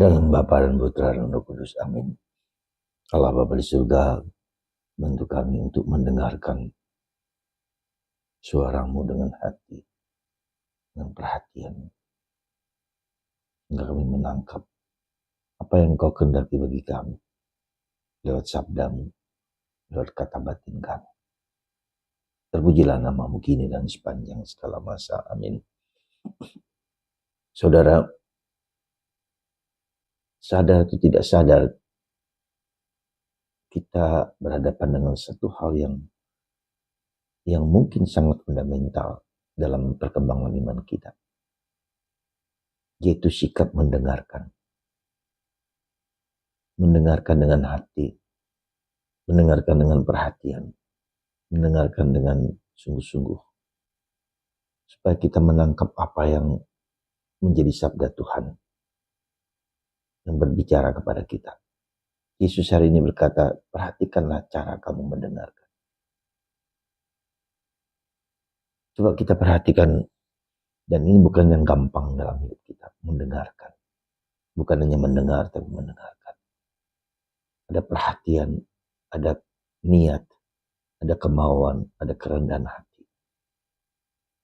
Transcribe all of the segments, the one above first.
Dalam Bapa dan Putra dan Roh Kudus. Amin. Allah Bapa di surga, bantu kami untuk mendengarkan suaramu dengan hati, dengan perhatian, hingga kami menangkap apa yang kau kehendaki bagi kami lewat sabdamu, lewat kata batin kami. Terpujilah namamu kini dan sepanjang segala masa. Amin. Saudara, sadar atau tidak sadar, kita berhadapan dengan satu hal yang mungkin sangat fundamental dalam perkembangan iman kita, yaitu sikap mendengarkan. Mendengarkan dengan hati, mendengarkan dengan perhatian, mendengarkan dengan sungguh-sungguh, supaya kita menangkap apa yang menjadi sabda Tuhan yang berbicara kepada kita. Yesus hari ini berkata, perhatikanlah cara kamu mendengarkan. Coba kita perhatikan, dan ini bukan yang gampang dalam hidup kita, mendengarkan. Bukan hanya mendengar, tapi mendengarkan. Ada perhatian, ada niat, ada kemauan, ada kerendahan hati.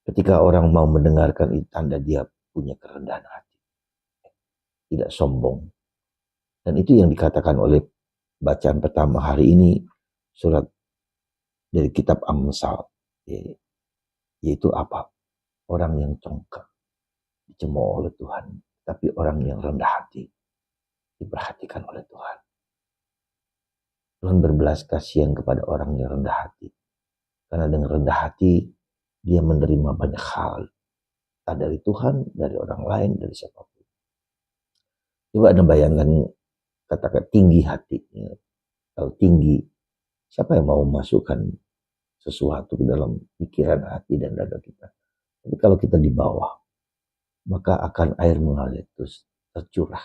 Ketika orang mau mendengarkan, itu tanda dia punya kerendahan hati. Tidak sombong. Dan itu yang dikatakan oleh bacaan pertama hari ini, surat dari kitab Amsal, yaitu apa? Orang yang congkak, dicemooh oleh Tuhan. Tapi orang yang rendah hati, diperhatikan oleh Tuhan. Tuhan berbelas kasihan kepada orang yang rendah hati. Karena dengan rendah hati, dia menerima banyak hal. Entah dari Tuhan, dari orang lain, dari siapapun. Coba Anda bayangkan, katakan tinggi hati. Kalau tinggi, siapa yang mau masukkan sesuatu ke dalam pikiran, hati, dan dada kita? Tapi kalau kita di bawah, maka akan air mengalir terus tercurah.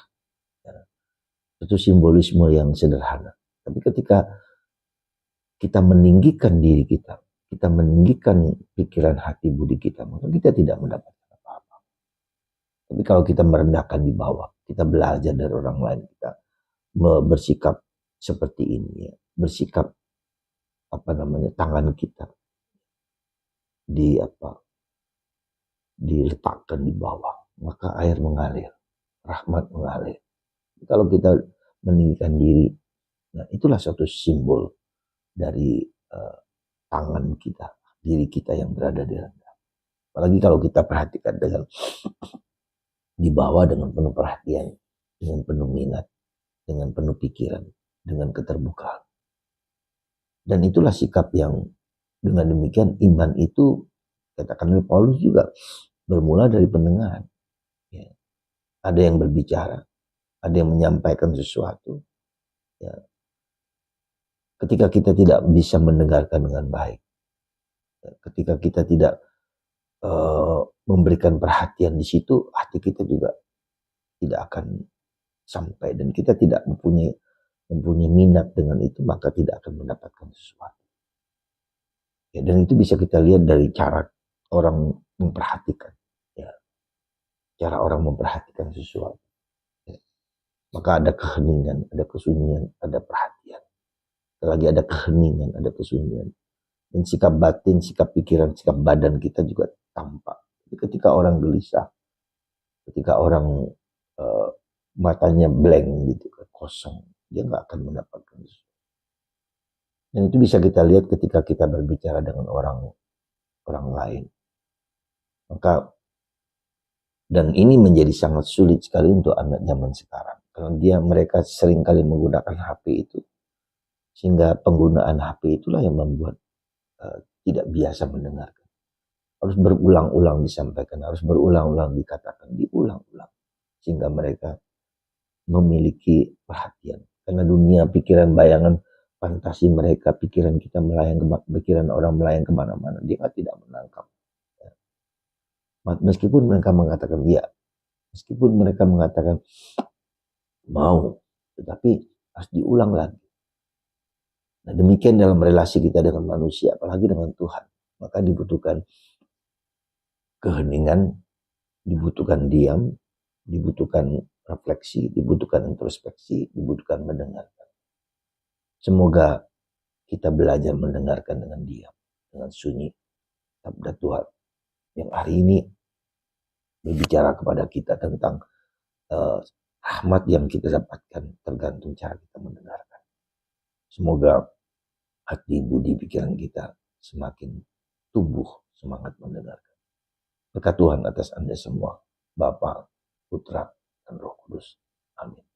Itu simbolisme yang sederhana. Tapi ketika kita meninggikan diri kita, kita meninggikan pikiran, hati, budi kita, maka kita tidak mendapatkan apa-apa. Tapi kalau kita merendahkan di bawah, kita belajar dari orang lain, kita bersikap seperti ini, ya. Bersikap tangan kita diletakkan di bawah, maka air mengalir, rahmat mengalir. Kalau kita meninggikan diri, nah itulah suatu simbol dari tangan kita, diri kita yang berada di rendah. Apalagi kalau kita perhatikan dengan di bawah dengan penuh perhatian, dengan penuh minat, dengan penuh pikiran, dengan keterbukaan. Dan itulah sikap yang dengan demikian iman itu, katakan oleh Paulus juga, bermula dari pendengaran. Ya. Ada yang berbicara, ada yang menyampaikan sesuatu. Ya. Ketika kita tidak bisa mendengarkan dengan baik, ketika kita tidak memberikan perhatian di situ, hati kita juga tidak akan sampai, dan kita tidak mempunyai minat dengan itu, maka tidak akan mendapatkan sesuatu. Ya, dan itu bisa kita lihat dari cara orang memperhatikan, ya, cara orang memperhatikan sesuatu. Ya. Maka ada keheningan, ada kesunyian, ada perhatian. Lagi ada keheningan, ada kesunyian. Dan sikap batin, sikap pikiran, sikap badan kita juga tampak. Ketika orang gelisah, ketika orang matanya blank gitu, kosong, dia nggak akan mendapatkan sesuatu. Dan itu bisa kita lihat ketika kita berbicara dengan orang lain. Maka, dan ini menjadi sangat sulit sekali untuk anak zaman sekarang, karena mereka seringkali menggunakan HP itu, sehingga penggunaan HP itulah yang membuat tidak biasa mendengarkan. Harus berulang-ulang disampaikan, harus berulang-ulang dikatakan, diulang-ulang, sehingga mereka memiliki perhatian. Karena dunia pikiran, bayangan, fantasi mereka, pikiran kita pikiran orang melayang kemana-mana, dia tidak menangkap. Meskipun mereka mengatakan ya, meskipun mereka mengatakan mau, tetapi harus diulang lagi. Nah, demikian dalam relasi kita dengan manusia, apalagi dengan Tuhan. Maka dibutuhkan keheningan, dibutuhkan diam, dibutuhkan refleksi, dibutuhkan introspeksi, dibutuhkan mendengarkan. Semoga kita belajar mendengarkan dengan diam, dengan sunyi, sabda Tuhan yang hari ini berbicara kepada kita tentang rahmat yang kita dapatkan tergantung cara kita mendengarkan. Semoga hati, budi, pikiran kita semakin tumbuh semangat mendengarkan. Berkat Tuhan atas Anda semua, Bapa, Putra, dan Roh Kudus. Amin.